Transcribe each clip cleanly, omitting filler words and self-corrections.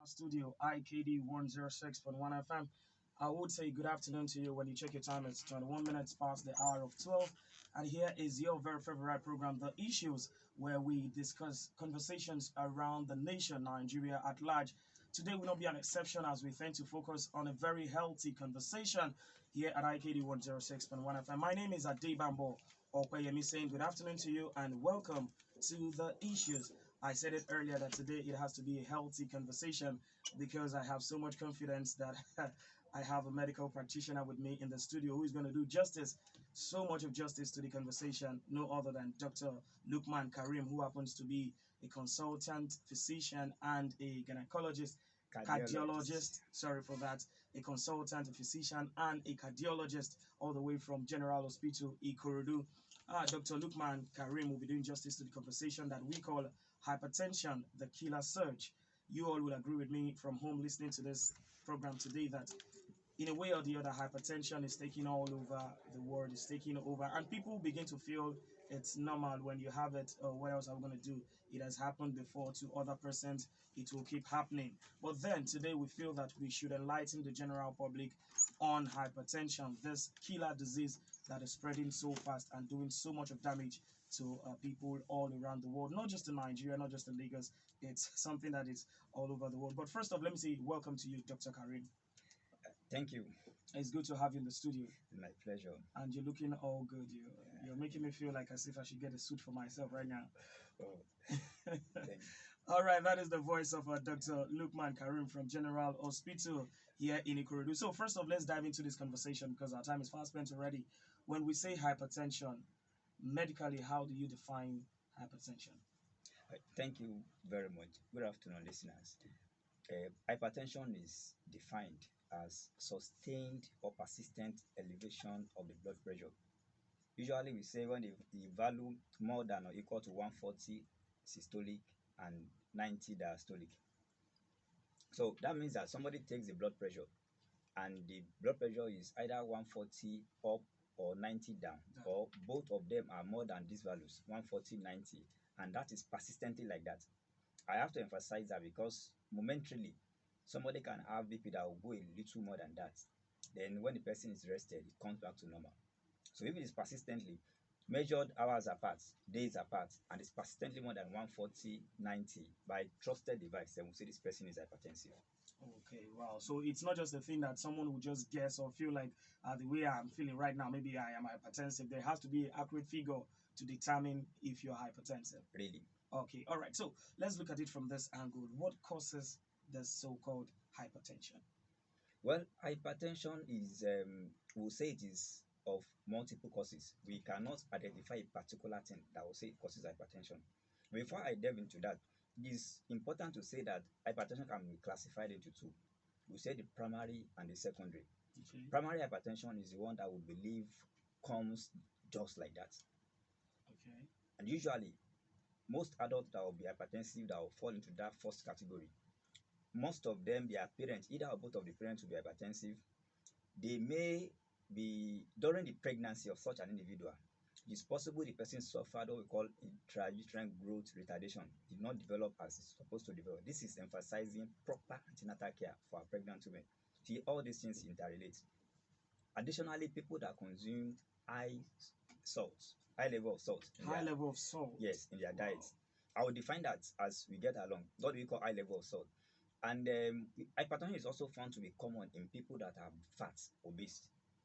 studio, IKD 106.1 FM. I would say good afternoon to you when you check your time. It's 21 minutes past the hour of 12. And here is your very favorite program, The Issues, where we discuss conversations around the nation, Nigeria at large. Today will not be an exception as we tend to focus on a very healthy conversation here at IKD 106.1 FM. My name is Adebambo Okweyemi saying good afternoon to you and welcome to The Issues. I said it earlier that today it has to be a healthy conversation because I have so much confidence that I have a medical practitioner with me in the studio who is going to do justice, so much of justice to the conversation, no other than Dr. Lookman Kareem, who happens to be a consultant physician and a gynecologist, cardiologist, sorry for that, a consultant, a physician, and a cardiologist, all the way from General Hospital, Ikorodu. Dr. Lookman Kareem will be doing justice to the conversation that we call hypertension, the killer surge. You all will agree with me from home listening to this program today that in a way or the other, hypertension is taking all over the world, is taking over, and people begin to feel it's normal when you have it. Oh, what else are we going to do? It has happened before to other persons, it will keep happening. But then today, we feel that we should enlighten the general public on hypertension, this killer disease that is spreading so fast and doing so much of damage to people all around the world, not just in Nigeria, not just in Lagos. It's something that is all over the world. But first off, let me say welcome to you, Dr. Karim. Thank you. It's good to have you in the studio. My pleasure. And you're looking all good. You're making me feel like as if I should get a suit for myself right now. Oh, thank you. All right, that is the voice of Dr. Lookman Kareem from General Hospital here in Ikorodu. So first off, let's dive into this conversation because our time is fast spent already. When we say hypertension, medically, how do you define hypertension? Thank you very much. Good afternoon, listeners. Hypertension is defined as sustained or persistent elevation of the blood pressure. Usually, we say when the value more than or equal to 140 systolic and 90 diastolic. So that means that somebody takes the blood pressure and the blood pressure is either 140 up or 90 down, or both of them are more than these values, 140, 90, and that is persistently like that. I have to emphasize that because momentarily, somebody can have BP that will go a little more than that. Then when the person is rested, it comes back to normal. So if it is persistently measured hours apart, days apart, and it's persistently more than 140, 90 by trusted device, then we'll say this person is hypertensive. Okay, wow. So it's not just a thing that someone would just guess or feel like the way I'm feeling right now, maybe I am hypertensive. There has to be an accurate figure to determine if you're hypertensive. Really? Okay, all right. So let's look at it from this angle. What causes this so-called hypertension? Well, hypertension is, we'll say it is of multiple causes. We cannot identify a particular thing that will say it causes hypertension. Before I delve into that, it is important to say that hypertension can be classified into two. We say the primary and the secondary. Okay. Primary hypertension is the one that we believe comes just like that. Okay. And usually, most adults that will be hypertensive that will fall into that first category, most of them, their parents, either or both of the parents will be hypertensive. They may be, during the pregnancy of such an individual, it's possible the person suffered what we call intrauterine growth retardation, did not develop as it's supposed to develop. This is emphasizing proper antenatal care for pregnant women. See, all these things interrelate. Additionally, people that consume high level of salt. High level of salt? Yes, in their diets. I will define that as we get along. What do we call high level of salt? And hypertension is also found to be common in people that are fat, obese,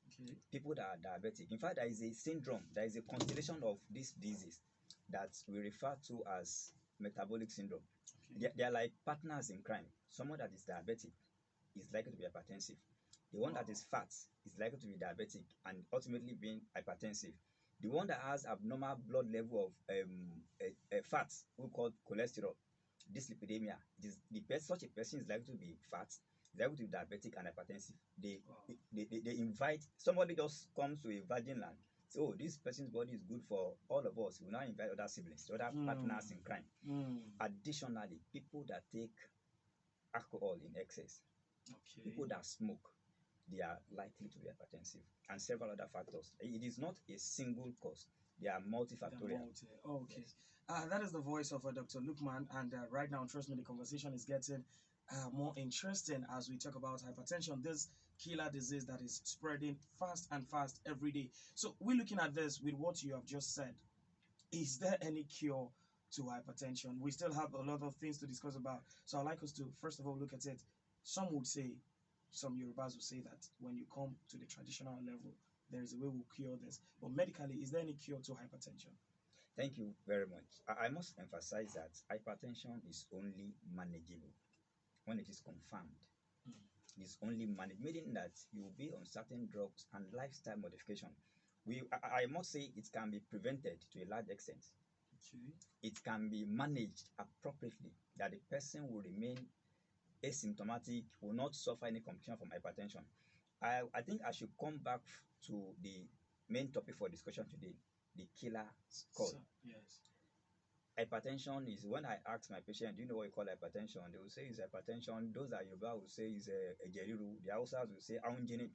okay, people that are diabetic. In fact, there is a syndrome, there is a constellation of this disease that we refer to as metabolic syndrome. Okay. They are like partners in crime. Someone that is diabetic is likely to be hypertensive. The one that is fat is likely to be diabetic and ultimately being hypertensive. The one that has abnormal blood level of fat, we call cholesterol, dyslipidemia, such a person is likely to be fat, is likely to be diabetic and hypertensive. They invite, somebody just comes to a virgin land, say, oh, this person's body is good for all of us. We will now invite other siblings, other partners in crime. Additionally, people that take alcohol in excess, okay, people that smoke, they are likely to be hypertensive, and several other factors. It is not a single cause. They are multifactorial. Okay. Yes. That is the voice of Dr. Lookman, and right now, trust me, the conversation is getting more interesting as we talk about hypertension, this killer disease that is spreading fast and fast every day. So we're looking at this with what you have just said. Is there any cure to hypertension? We still have a lot of things to discuss about. So I'd like us to first of all look at it. Some would say, some Yorubas would say that when you come to the traditional level, there is a way we'll cure this. But medically, is there any cure to hypertension? Thank you very much. I must emphasize that hypertension is only manageable when it is confirmed. Mm. It is only managed, meaning that you will be on certain drugs and lifestyle modification. I must say it can be prevented to a large extent. Okay. It can be managed appropriately that the person will remain asymptomatic, will not suffer any complication from hypertension. I think I should come back to the main topic for discussion today, the killer cause. So, yes. Hypertension is when I ask my patient, do you know what you call hypertension? They will say it's hypertension. Those are Yoruba will say it's a jeriru. The Hausas will say aunjini,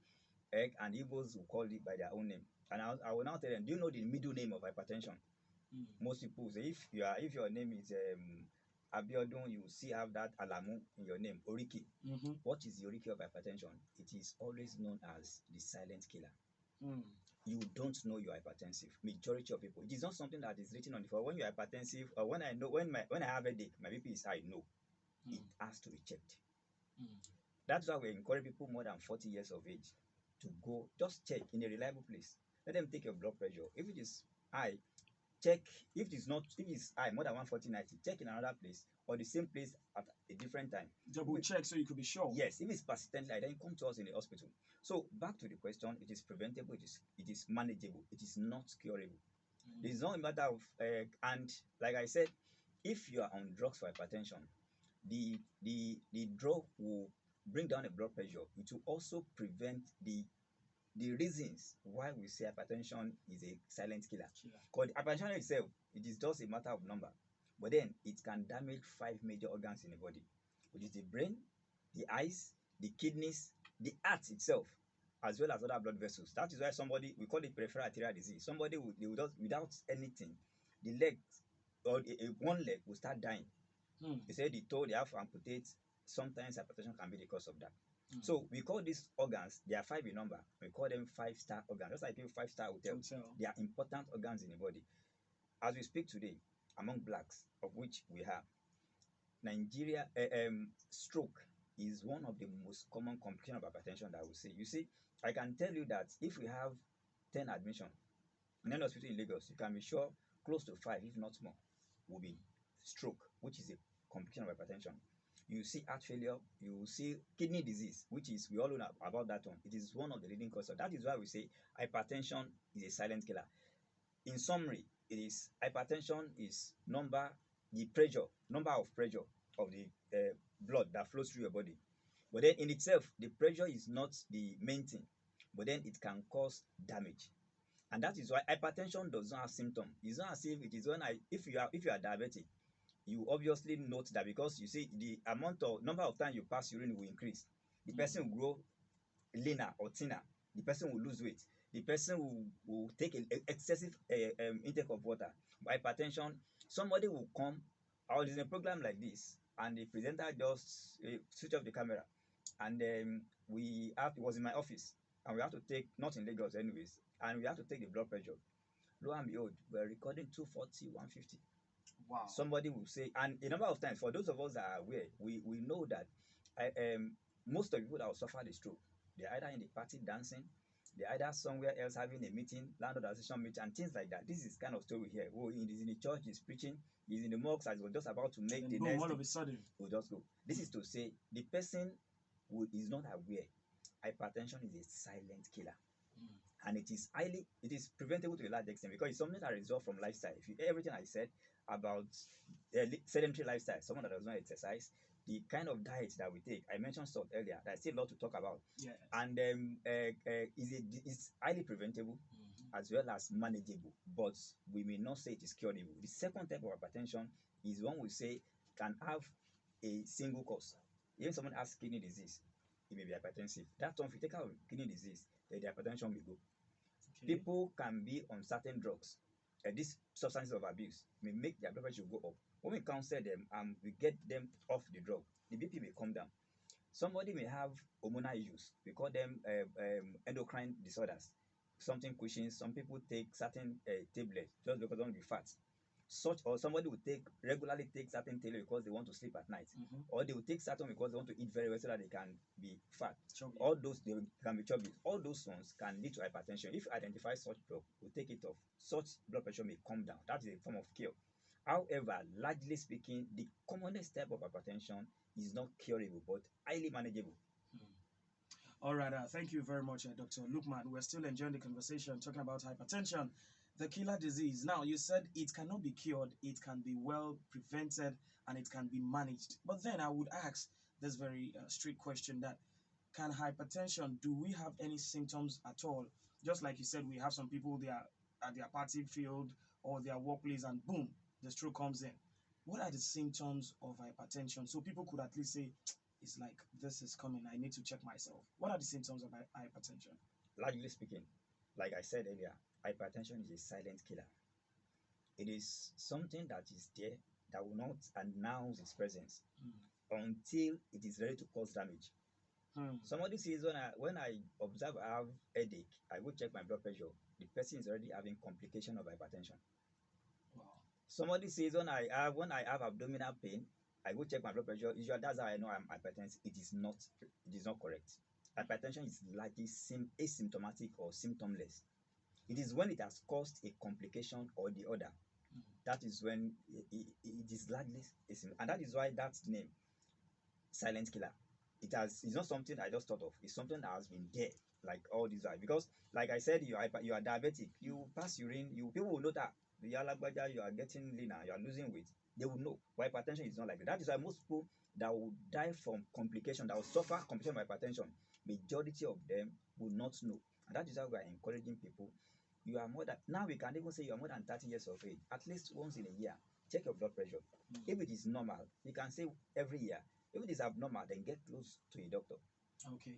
egg, and Igbos will call it by their own name. And I will now tell them, do you know the middle name of hypertension? Mm. Most people say if your name is Abiodun, you still have that Alamu in your name, Oriki. Mm-hmm. What is the Oriki of hypertension? It is always known as the silent killer. Mm. You don't know you're hypertensive. Majority of people, it is not something that is written on the form. When you're hypertensive, or when I know when I have a headache, my BP is high. No, it has to be checked. Mm. That's why we encourage people more than 40 years of age to go just check in a reliable place. Let them take your blood pressure. If it is high, check. If it's high more than 140/90, check in another place or the same place at a different time. Double check so you could be sure. Yes, if it's persistent like that, come to us in the hospital. So back to the question, it is preventable, it is manageable, it is not curable. Mm. It's not a matter of and like I said, if you are on drugs for hypertension, the drug will bring down the blood pressure. It will also prevent the reasons why we say hypertension is a silent killer. Because hypertension itself, it is just a matter of number. But then it can damage 5 major organs in the body, which is the brain, the eyes, the kidneys, the heart itself, as well as other blood vessels. That is why somebody, we call it peripheral arterial disease. Somebody without anything, the leg or one leg will start dying. Mm. They say the toe they have to amputate. Sometimes hypertension can be the cause of that. Mm. So we call these organs, they are 5 in number. We call them 5-star organs. Just like people 5-star hotel. They are important organs in the body. As we speak today, among blacks, of which we have, Nigeria, stroke is one of the most common complications of hypertension that we see. You see, I can tell you that if we have 10 admission in any hospital in Lagos, you can be sure close to 5, if not more, will be stroke, which is a complication of hypertension. You see heart failure, you see kidney disease, which is, we all know about that one. It is one of the leading causes. That is why we say hypertension is a silent killer. In summary, it is hypertension is number of pressure of the blood that flows through your body. But then in itself, the pressure is not the main thing, but then it can cause damage. And that is why hypertension does not have symptoms. It's not as if it is when if you are diabetic, you obviously note that because you see the number of times you pass urine will increase. The person will grow leaner or thinner. The person will lose weight. The person will take an excessive intake of water. By hypertension, somebody will come. I was in a program like this, and the presenter just switch off the camera, and it was in my office, and we have to take, not in Lagos anyways, and we have to take the blood pressure. Lo and behold, we're recording 240, 150. Wow. Somebody will say, and a number of times, for those of us that are aware, we know that most of the people that will suffer the stroke, they're either in the party dancing, they're either somewhere else having a meeting, landlord association meeting, and things like that. This is kind of story here. Oh, he's in the church, he's preaching, he's in the mosque, as we're just about to make the next. All of a sudden, we'll just go. This is to say the person who is not aware, hypertension is a silent killer. And it is preventable to a large extent because it's something that results from lifestyle. Everything I said about sedentary lifestyle, someone that does not exercise, the kind of diet that we take, I mentioned salt earlier, there's still a lot to talk about. yes. And it's highly preventable as well as manageable, but we may not say it is curable. The second type of hypertension is one we say can have a single cause. Even someone has kidney disease, it may be hypertensive. That one, if you take out kidney disease, the hypertension will go. Okay. People can be on certain drugs. These substances of abuse may make their blood pressure go up. When we counsel them and we get them off the drug, the BP may come down. Somebody may have hormonal issues. We call them endocrine disorders. Something Cushing. Some people take certain tablets just because they want to be fat. Such or somebody will regularly take certain tablets because they want to sleep at night, or they will take certain because they want to eat very well so that they can be fat. Chubby. All those they can be chubby. All those ones can lead to hypertension. If you identify such drug, we take it off. Such blood pressure may come down. That is a form of cure. However, largely speaking, the commonest type of hypertension is not curable but highly manageable. All right, thank you very much, Dr. Lookman. We're still enjoying the conversation talking about hypertension, the killer disease. Now, you said it cannot be cured, it can be well prevented, and it can be managed. But then I would ask this very strict question that can hypertension, do we have any symptoms at all? Just like you said, we have some people, they are at their party field or their workplace, and boom, the stroke comes in. What are the symptoms of hypertension? So people could at least say, it's like this is coming, I need to check myself. What are the symptoms of hypertension? Largely speaking, like I said earlier, hypertension is a silent killer. It is something that is there that will not announce its presence until it is ready to cause damage. Somebody says when I observe I have headache, I go check my blood pressure. The person is already having complication of hypertension. Wow. Somebody says when I have abdominal pain, I go check my blood pressure. Usually that's how I know I'm hypertensive. It is not correct. Hypertension is largely asymptomatic or symptomless. It is when it has caused a complication or the other. That is when it is largely asymptomatic. And that is why that name, silent killer. It's not something I just thought of. It's something that has been there like all these while. Because like I said, you are diabetic. You pass urine, people will know that you are getting leaner, you are losing weight. They will know. But hypertension is not like that. That is why most people that will die from complication, that will suffer complication of hypertension, majority of them will not know. And that is why we are encouraging people. You are more than now we can even say you are more than 30 years of age. At least once in a year, check your blood pressure. If it is normal, you can say every year. If it is abnormal, then get close to a doctor. Okay,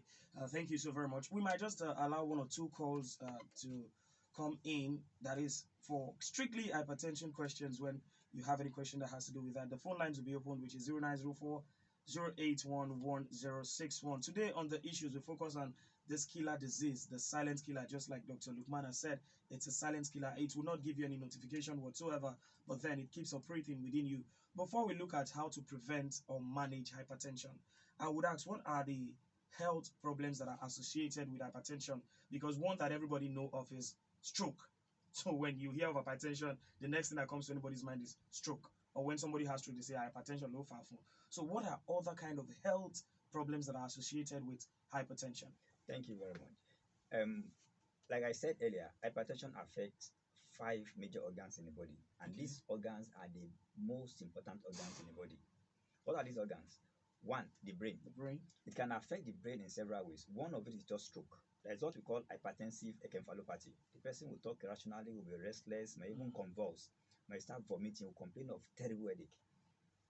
thank you so very much. We might just allow one or two calls to come in. That is for strictly hypertension questions. When you have any question that has to do with that, the phone lines will be open, which is 0904 0811061. Today on the issues, we focus on this killer disease, the silent killer. Just like Dr. Lookman has said, it's a silent killer. It will not give you any notification whatsoever, but then it keeps operating within you. Before we look at how to prevent or manage hypertension, I would ask, what are the health problems that are associated with hypertension? Because one that everybody know of is stroke. So when you hear of hypertension, the next thing that comes to anybody's mind is stroke. Or when somebody has stroke, they say hypertension, low fat. So what are other kind of health problems that are associated with hypertension? Thank you very much. Like I said earlier, hypertension affects 5 major organs in the body, and these organs are the most important organs in the body. What are these organs? One, the brain. The brain. It can affect the brain in several ways. One of it is just stroke. That is what we call hypertensive encephalopathy. The person will talk irrationally, will be restless, may even convulse, may start vomiting, will complain of terrible headache.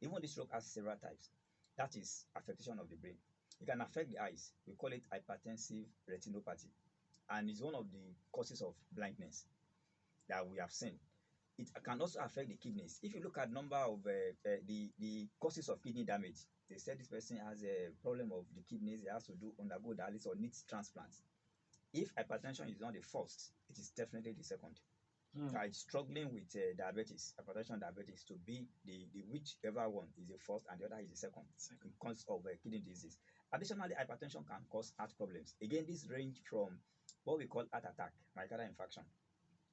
Even the stroke has several types. That is affection of the brain. It can affect the eyes. We call it hypertensive retinopathy, and it's one of the causes of blindness that we have seen. It can also affect the kidneys. If you look at number of the causes of kidney damage, they said this person has a problem of the kidneys, he has to undergo dialysis or needs transplants. If hypertension is not the first, it is definitely the second. It's struggling with diabetes, hypertension, diabetes, to be the whichever one is the first and the other is the second in cause of kidney disease. Additionally, hypertension can cause heart problems. Again, this range from what we call heart attack, myocardial infarction.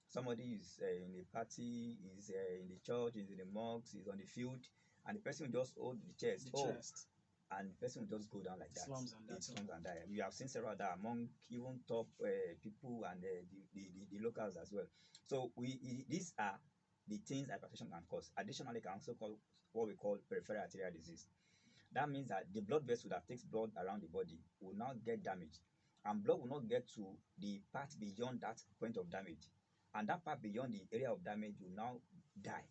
Somebody is in a party, is in the church, is in the mosque, is on the field, and the person will just hold the chest, and the person will just go down like that. Slums and die. We have seen several that among even top people and the locals as well. So these are the things hypertension can cause. Additionally, can also cause what we call peripheral arterial disease. That means that the blood vessel that takes blood around the body will now get damaged, and blood will not get to the part beyond that point of damage, and that part beyond the area of damage will now die.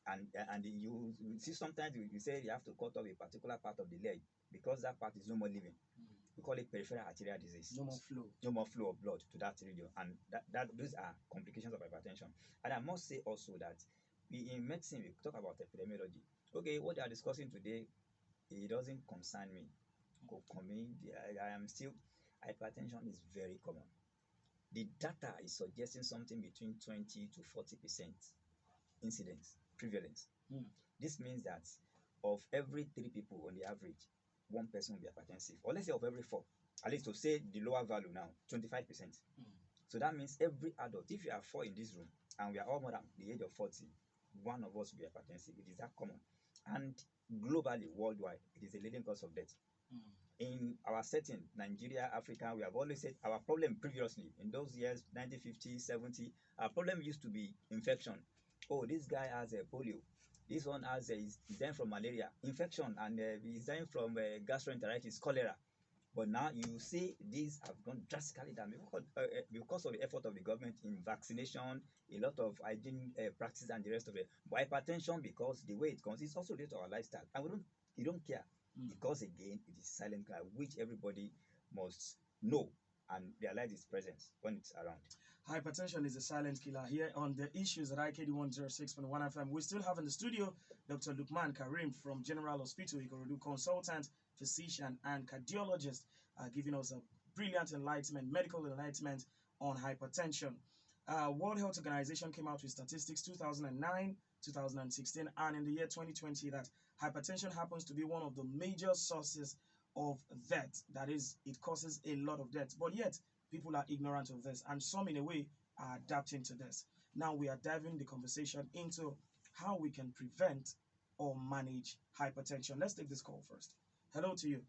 And you see sometimes you say you have to cut off a particular part of the leg because that part is no more living. We call it peripheral arterial disease. No more flow of blood to that region, and that those are complications of hypertension. And I must say also that in medicine we talk about epidemiology. Okay, what they are discussing today it doesn't concern me. I am still, hypertension is very common. The data is suggesting something between 20 to 40% incidence, prevalence. Mm. This means that of every 3 people on the average, one person will be hypertensive. Or let's say of every 4, at least to say the lower value now, 25%. Mm. So that means every adult, if you are 4 in this room and we are all more than the age of 40, one of us will be hypertensive. It is that common. And globally, worldwide, it is a leading cause of death. Mm. In our setting, Nigeria, Africa, we have always said our problem previously, in those years, 1950, 70, our problem used to be infection. Oh, this guy has a polio. This one has is dying from malaria, infection, and he's dying from gastroenteritis, cholera. But now you see these have gone drastically down because of the effort of the government in vaccination, a lot of hygiene practice, and the rest of it. But hypertension, because the way it comes, it's also due to our lifestyle, and you don't care. Mm. Because again, it is silent killer, which everybody must know and realize its presence when it's around. Hypertension is a silent killer. Here on the issues at IKD 106.1 FM, we still have in the studio Dr. Lookman Kareem from General Hospital Ikorodu, consultant, physician, and cardiologist, giving us a brilliant enlightenment, medical enlightenment on hypertension. World Health Organization came out with statistics 2009, 2016, and in the year 2020 that hypertension happens to be one of the major sources of death. That is, it causes a lot of death. But yet, people are ignorant of this, and some, in a way, are adapting to this. Now, we are diving the conversation into how we can prevent or manage hypertension. Let's take this call first. Hello to you.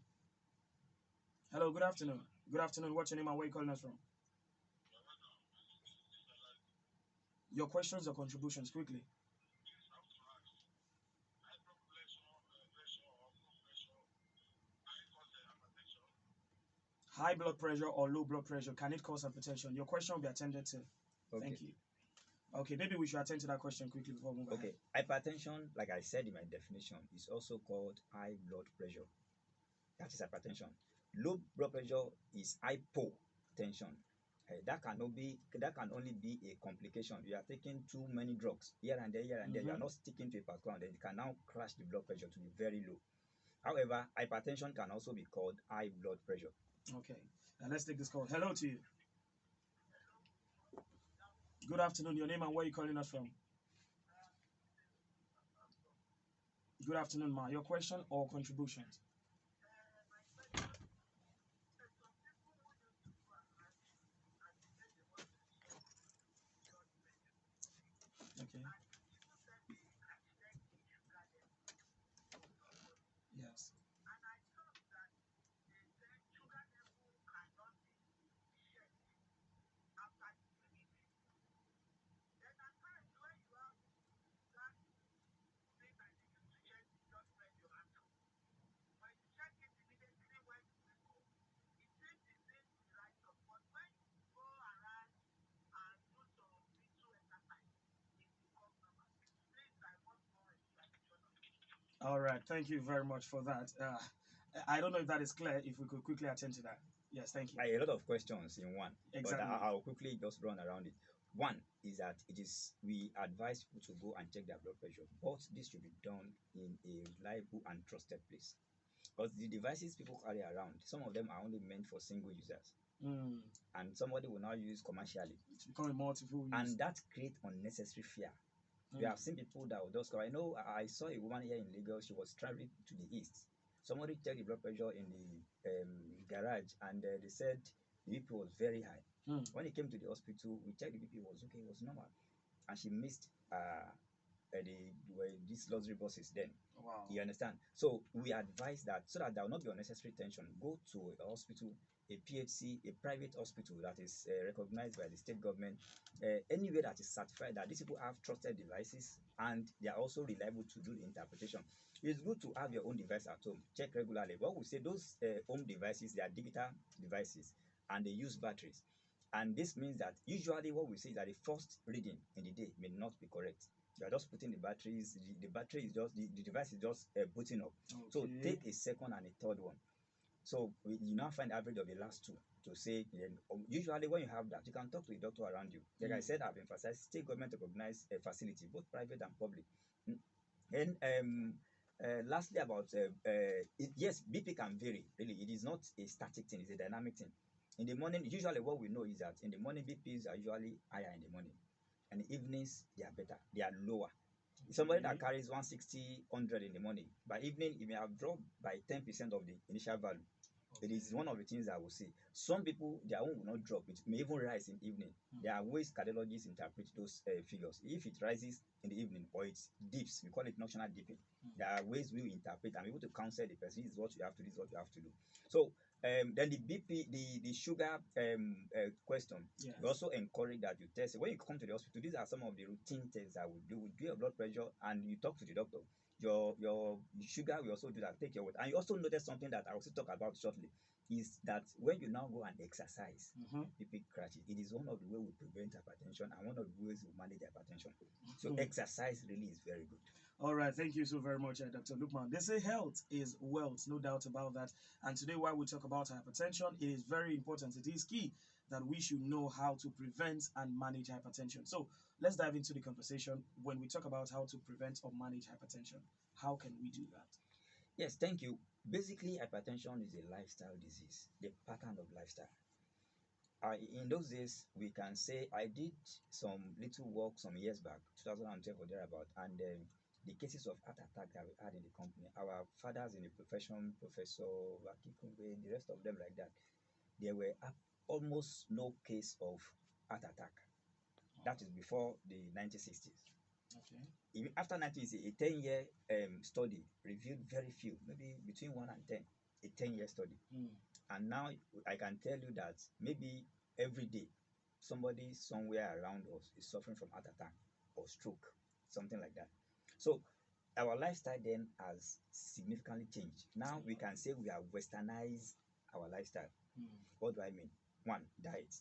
Hello, good afternoon. Good afternoon. What's your name and where are you calling us from? Your questions or contributions quickly. High blood pressure or low blood pressure, can it cause hypertension? Your question will be attended to. Okay. Thank you. Okay, maybe we should attend to that question quickly before we move ahead. Okay. Hypertension, like I said in my definition, is also called high blood pressure. That is hypertension. Low blood pressure is hypotension. That can only be a complication. You are taking too many drugs here and there, here and there. You are not sticking to a particular, then it can now crash the blood pressure to be very low. However, hypertension can also be called high blood pressure. Okay, and let's take this call. Hello to you. Good afternoon. Your name and where are you calling us from? Good afternoon, ma. Your question or contributions? Okay. Yes. All right. Thank you very much for that. I don't know if that is clear. If we could quickly attend to that. Yes, thank you. A lot of questions in one, Exactly. but I'll quickly just run around it. One is that we advise people to go and check their blood pressure, but this should be done in a reliable and trusted place. Because the devices people carry around, some of them are only meant for single users, and somebody will now use commercially. It's becoming multiple use. And that creates unnecessary fear. We have seen people that will just go. I know I saw a woman here in Lagos. She was traveling to the east. Somebody checked the blood pressure in the garage, and they said the BP was very high. When he came to the hospital, we checked the BP was okay, it was normal, and she missed these luxury buses then. Wow. You understand? So we advise that so that there will not be unnecessary tension. Go to a hospital, a PHC, a private hospital that is recognized by the state government, anywhere that is certified that these people have trusted devices and they are also reliable to do the interpretation. It's good to have your own device at home. Check regularly. What we say, those home devices, they are digital devices and they use batteries. And this means that usually what we say is that the first reading in the day may not be correct. You are just putting the batteries, the battery is just, the device is just booting up. Okay. So take a second and a third one. So you now find the average of the last two to say, usually when you have that, you can talk to a doctor around you. Like I said, I've emphasized state government recognized facility, both private and public. Then Lastly, about yes, BP can vary. Really, it is not a static thing; it's a dynamic thing. In the morning, usually what we know is that in the morning BPs are usually higher in the morning, and the evenings they are better. They are lower. Somebody that Okay. carries 160, 100 in the morning, by evening it may have dropped by 10% of the initial value. It is Okay. one of the things I will say. Some people, their own will not drop. It may even rise in the evening. Hmm. There are ways cardiologists interpret those figures. If it rises in the evening or it dips, we call it nocturnal dipping. Hmm. There are ways we interpret and be able to counsel the person. This is what you have to do. This is what you have to do. So then the BP, the sugar question, we Yes. also encourage that you test. When you come to the hospital, these are some of the routine tests that we do. We do your blood pressure and you talk to the doctor. Your sugar, we also do that. Take your weight. And you also notice something that I will still talk about shortly is that when you now go and exercise Mm-hmm. and people crash it, it is one of the ways we prevent hypertension and one of the ways we manage hypertension. So Hmm. exercise really is very good. All right, thank you so very much, Dr. Lookman. They say health is wealth, no doubt about that. And today, while we talk about hypertension, it is very important. It is key that we should know how to prevent and manage hypertension. So let's dive into the conversation. When we talk about how to prevent or manage hypertension, how can we do that? Yes, thank you. Basically, hypertension is a lifestyle disease, the pattern of lifestyle. In those days, we can say I did some little work some years back, 2012 or thereabout, and the cases of heart attack that we had in the company, our fathers in the profession, Professor Akikunwe, the rest of them like that, there were almost no case of heart attack. That is before the 1960s. Okay. Even after 1960, a 10-year study revealed very few, maybe between 1 and 10, a 10-year study. Mm. And now I can tell you that maybe every day somebody somewhere around us is suffering from heart attack or stroke, something like that. So our lifestyle then has significantly changed. Now we can say we have westernized our lifestyle. Mm. What do I mean? One, diet.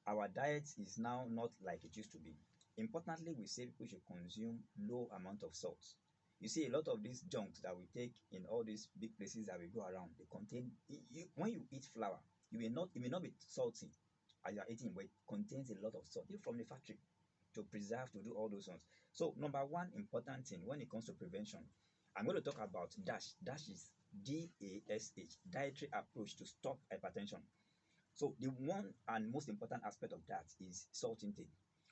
Our diet is now not like it used to be. Importantly, we say people should consume low amount of salt. You see, a lot of these junks that we take in all these big places that we go around, they contain. When you eat flour, it may not be salty as you are eating, but it contains a lot of salt even from the factory to preserve, to do all those ones. So, number one important thing when it comes to prevention, I'm going to talk about DASH. DASH is DASH, dietary approach to stop hypertension. So the one and most important aspect of that is salt intake.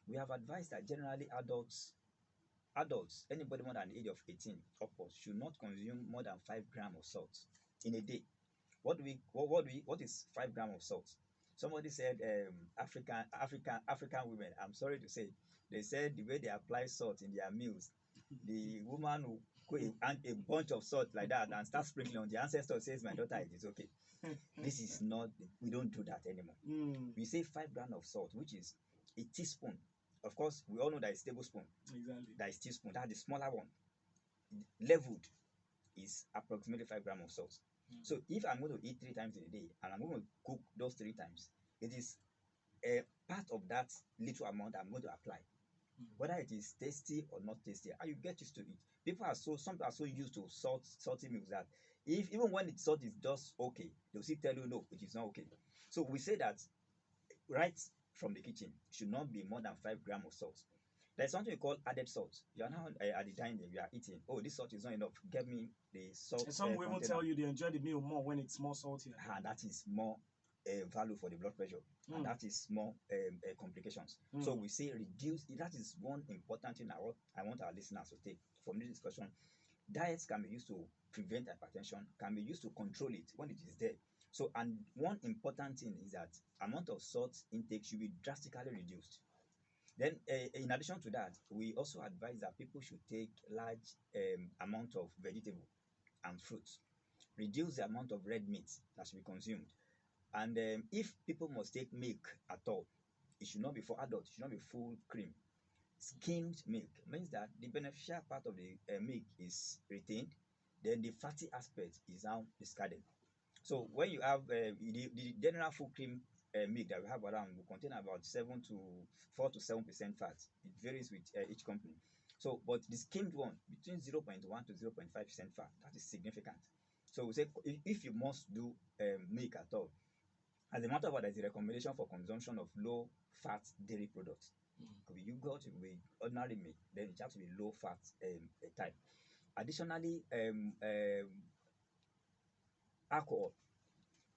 We have advised that generally adults, anybody more than the age of 18 upwards, should not consume more than 5 grams of salt in a day. What is 5 grams of salt? Somebody said African women. I'm sorry to say, they said the way they apply salt in their meals, the woman will go a bunch of salt like that and start sprinkling on the ancestor. Says my daughter, it is okay. This is not. We don't do that anymore. Mm. We say 5 grams of salt, which is a teaspoon. Of course, we all know that it's tablespoon. Exactly. That is teaspoon. That's the smaller one. Leveled is approximately 5 grams of salt. Mm. So if I'm going to eat 3 times in a day and I'm going to cook those 3 times, it is a part of that little amount I'm going to apply. Mm. Whether it is tasty or not tasty, and you get used to it. Some people are so used to salty meals that if even when the salt is just okay, they'll still tell you no, it is not okay. So we say that right from the kitchen should not be more than 5 grams of salt. There's something we call added salt. You are now at the dining, you are eating. Oh, this salt is not enough. Get me the salt And some will even container. tell you they enjoy the meal more when it's more salty. And that is more value for the blood pressure, and Mm. that is more complications. Mm. So we say reduce. That is one important thing I want our listeners to take from this discussion. Diets can be used to prevent hypertension, can be used to control it when it is there. So, and one important thing is that amount of salt intake should be drastically reduced. Then, in addition to that, we also advise that people should take large amount of vegetable and fruits. Reduce the amount of red meat that should be consumed. And if people must take milk at all, it should not be for adults. It should not be full cream. Skimmed milk means that the beneficial part of the milk is retained, then the fatty aspect is now discarded. So when you have the general full cream milk that we have around will contain about 4 to 7% fat. It varies with each company. So, but the skimmed one between 0.1 to 0.5% fat, that is significant. So we say if you must do milk at all, as a matter of fact, there's a recommendation for consumption of low fat dairy products. Mm. Could be yogurt, it could be ordinary milk, then it has to be low fat type. Additionally, alcohol,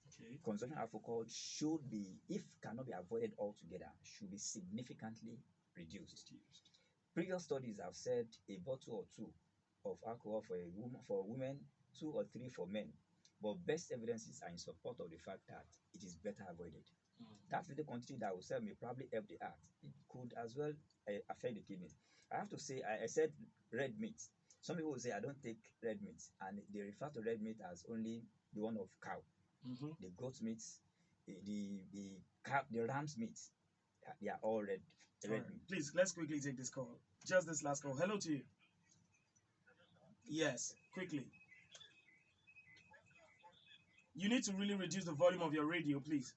Okay. consumption of alcohol should be, if cannot be avoided altogether, should be significantly reduced. Reduced. Previous studies have said a bottle or two of alcohol for a woman, for women, two or three for men. But best evidences are in support of the fact that it is better avoided. Mm. That little quantity that will serve may probably help the heart. It could as well affect the kidneys. I have to say, I said red meat. Some people will say I don't take red meat, and they refer to red meat as only the one of cow, Mm-hmm. the goat meat, the cow, the ram's meat. They are all red All red right. meat. Please, let's quickly take this call. Just this last call. Hello to you. Yes, quickly. You need to really reduce the volume of your radio, please.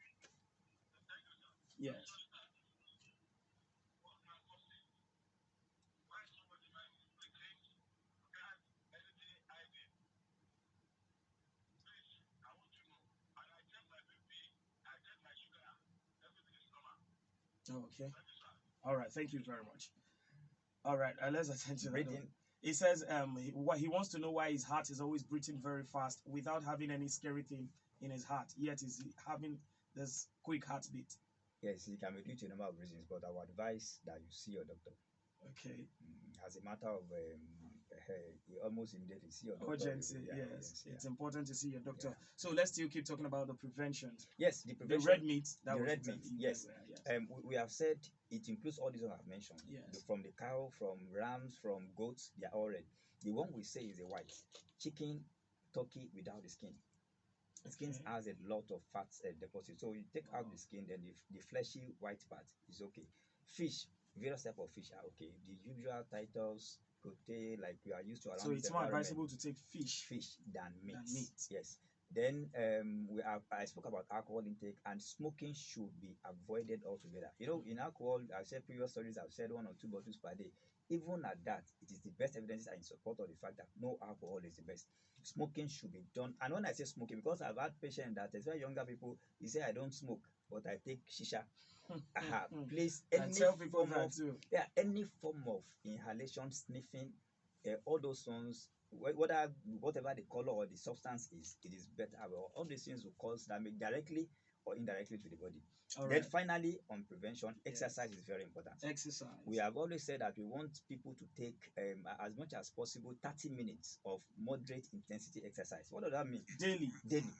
Yes. Okay. All right. Thank you very much. All right. Let's attend to that one. Breathing, He says what he wants to know why his heart is always beating very fast without having any scary thing in his heart. Yet is having this quick heartbeat. yes, it can be due to a number of reasons, but I would advise that you see your doctor. Okay. As a matter of you almost immediately see your doctor. Urgency. Yeah, Yes. urgency, It's yeah, important to see your doctor. yeah. So let's still keep talking about the prevention. Yes, the The prevention, red meat. That the was red meat. exactly you Yes, were. Yes. we have said it includes all these ones I've mentioned. Yes. From the cow, from rams, from goats, they are all red. The one we say is the white. Chicken, turkey without the skin. Skin Okay. has a lot of fat deposits. So you take out Wow. the skin, then the fleshy white part is okay. Fish, various type of fish are okay. The usual titles, protein, like we are used to So around this it's more environment, advisable to take fish fish than meat. than meat. Yes. Then I spoke about alcohol intake, and smoking should be avoided altogether. You know, in alcohol, I've said previous studies, I've said 1 or 2 bottles per day. Even at that, it is the best evidence are in support of the fact that no alcohol is the best. Smoking should be done. And when I say smoking, because I've had patients that, especially younger people, they say I don't smoke, but I take shisha. Please, I tell people that too. any form of inhalation, sniffing, all those ones, whether whatever the color or the substance is, it is better. Well, all these things will cause damage directly or indirectly to the body. All Then right. finally, on prevention, Yes. exercise is very important. Exercise. We have always said that we want people to take as much as possible 30 minutes of moderate intensity exercise. What does that mean? Daily. Daily.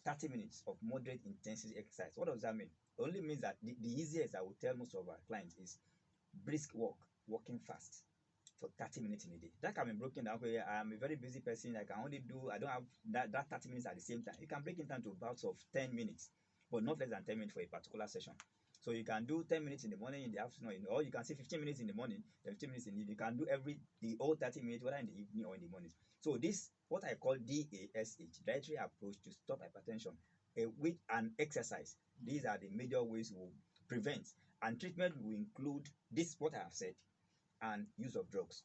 30 minutes of moderate intensity exercise. What does that mean? It only means that the easiest I will tell most of our clients is brisk walk, walking fast for 30 minutes in a day. That can be broken down. Okay, I'm a very busy person. I don't have that 30 minutes at the same time. You can break it down to bouts of 10 minutes, but not less than 10 minutes for a particular session. So you can do 10 minutes in the morning, in the afternoon, or you can say 15 minutes in the morning, then 15 minutes in the evening. You can do the whole 30 minutes, whether in the evening or in the morning. So this, what I call DASH, dietary approach to stop hypertension, with an exercise. These are the major ways we will prevent. And treatment will include this, what I have said, and use of drugs.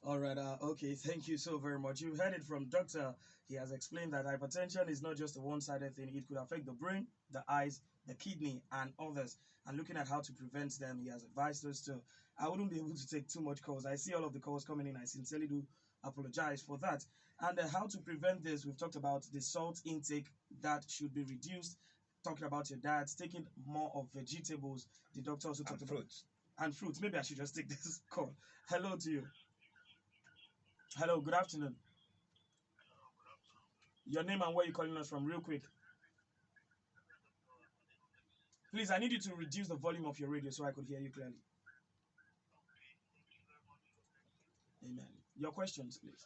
All right. Okay. Thank you so very much. You've heard it from Doctor. He has explained that hypertension is not just a one-sided thing. It could affect the brain, the eyes, the kidney, and others. And looking at how to prevent them, he has advised us to. I wouldn't be able to take too much calls. I see all of the calls coming in. I sincerely do apologize for that. And how to prevent this, we've talked about the salt intake that should be reduced. Talking about your diet, taking more of vegetables. The doctor also And talked about fruits. and fruits. Maybe I should just take this call. Hello to you. Hello, good afternoon. Your name and where you're calling us from, real quick. Please, I need you to reduce the volume of your radio so I could hear you clearly. Amen. Your questions, please.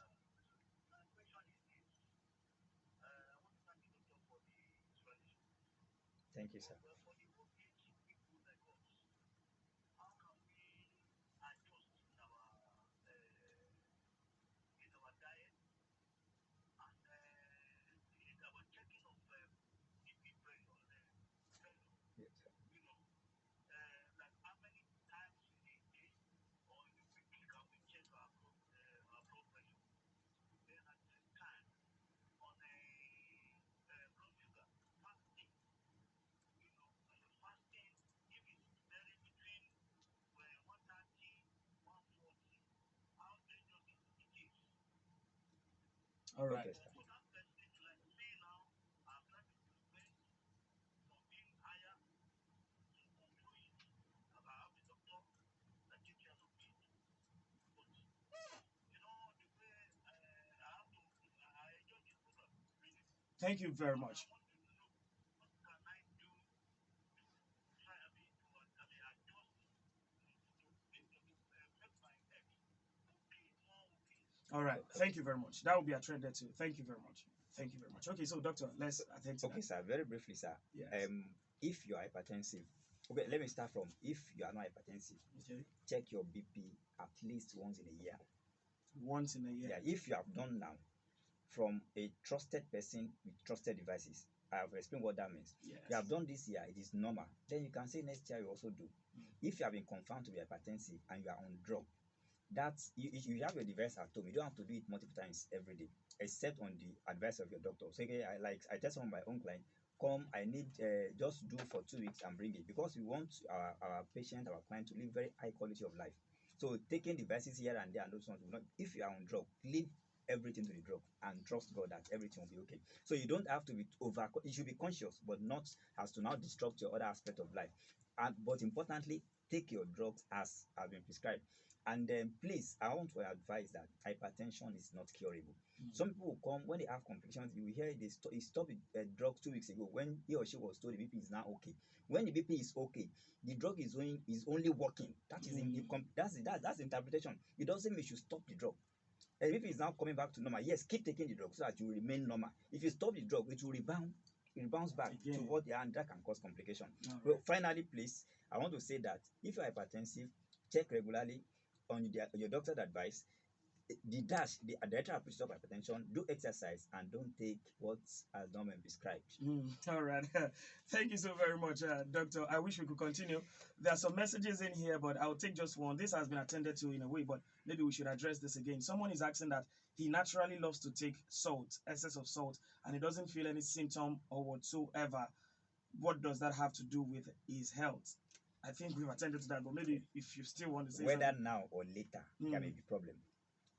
Thank you, sir. Yes, sir. All right. Okay, sir. Thank you very much. All right. Okay. Thank you very much. That will be a trend there too. Thank you very much. Thank you very much. Okay, so doctor, let's attend to that. Okay, sir. Very briefly, sir. Yes. If you are hypertensive, okay, let me start from if you are not hypertensive, Okay. check your BP at least once in a year. Once in a year. Yeah, if you have done now from a trusted person with trusted devices, I have explained what that means. Yes. You have done this year, it is normal. Then you can say next year you also do. Mm. If you have been confirmed to be hypertensive and you are on drug, that's you have your device at home. You don't have to do it multiple times every day, except on the advice of your doctor. So okay, I tell some of my own client, come, I need just do for 2 weeks and bring it, because we want our patient, our client to live very high quality of life. So taking devices here and there and those ones will not. If you are on drug, leave everything to the drug and trust God that everything will be okay. So you don't have to be over. You should be conscious, but not as to now disrupt your other aspect of life. And but importantly, take your drugs as have been prescribed. And then please, I want to advise that hypertension is not curable. Mm. Some people will come when they have complications. You will hear he stopped the drug 2 weeks ago when he or she was told the BP is now okay. When the BP is okay, the drug is only working. That is in the Mm. that's the interpretation. It doesn't mean you should stop the drug. And if it's now coming back to normal, yes, keep taking the drug so that you remain normal. If you stop the drug, it will rebound. It bounce back to Again. what the and that can cause complication. All Well, right. finally, please, I want to say that if you're hypertensive, check regularly on your doctor's advice. The dash, the dietary approach of hypertension, do exercise and don't take what has not been prescribed. Mm, all right. Thank you so very much, Doctor. I wish we could continue. There are some messages in here, but I'll take just one. This has been attended to in a way, but maybe we should address this again. Someone is asking that he naturally loves to take salt, excess of salt, and he doesn't feel any symptom or whatsoever. What does that have to do with his health? I think we've attended to that, but maybe Okay. if you still want to say Whether something. now or later, there may Mm, be problem.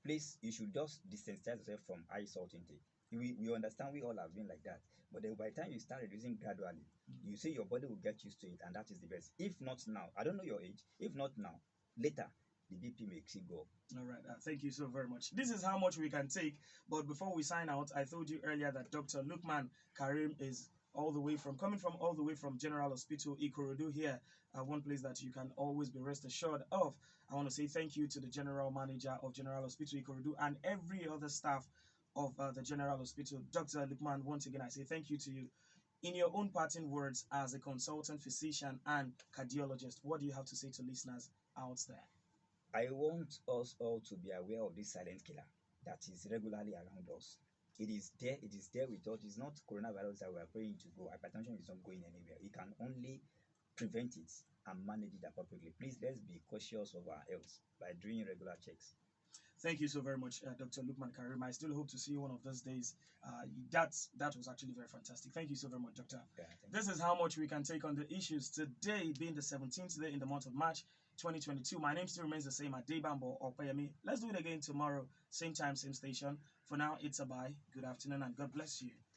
Please, you should just desensitize yourself from high salt intake. We understand we all have been like that, but then by the time you start reducing gradually, you see your body will get used to it, and that is the best. If not now, I don't know your age. If not now, later, the BP makes it go up. all right. Thank you so very much. This is how much we can take. But before we sign out, I told you earlier that Dr. Lookman Kareem is coming from all the way from General Hospital Ikorodu here, one place that you can always be rest assured of. I want to say thank you to the General Manager of General Hospital Ikorodu and every other staff of the General Hospital. Dr. Lookman, once again, I say thank you to you. In your own parting words as a consultant physician and cardiologist, what do you have to say to listeners out there? I want us all to be aware of this silent killer that is regularly around us. It is there with us. It's not coronavirus that we are praying to go. Hypertension is not going anywhere. We can only prevent it and manage it appropriately. Please, let's be cautious of our health by doing regular checks. Thank you so very much, Dr. Lookman Karim. I still hope to see you one of those days. That was actually very fantastic. Thank you so very much, Doctor. Yeah, thank This you. is how much we can take on the issues today, being the 17th day in the month of March 2022. My name still remains the same, Adebambo Opayemi. Let's do it again tomorrow, same time, same station. For now, it's a bye. Good afternoon, and God bless you.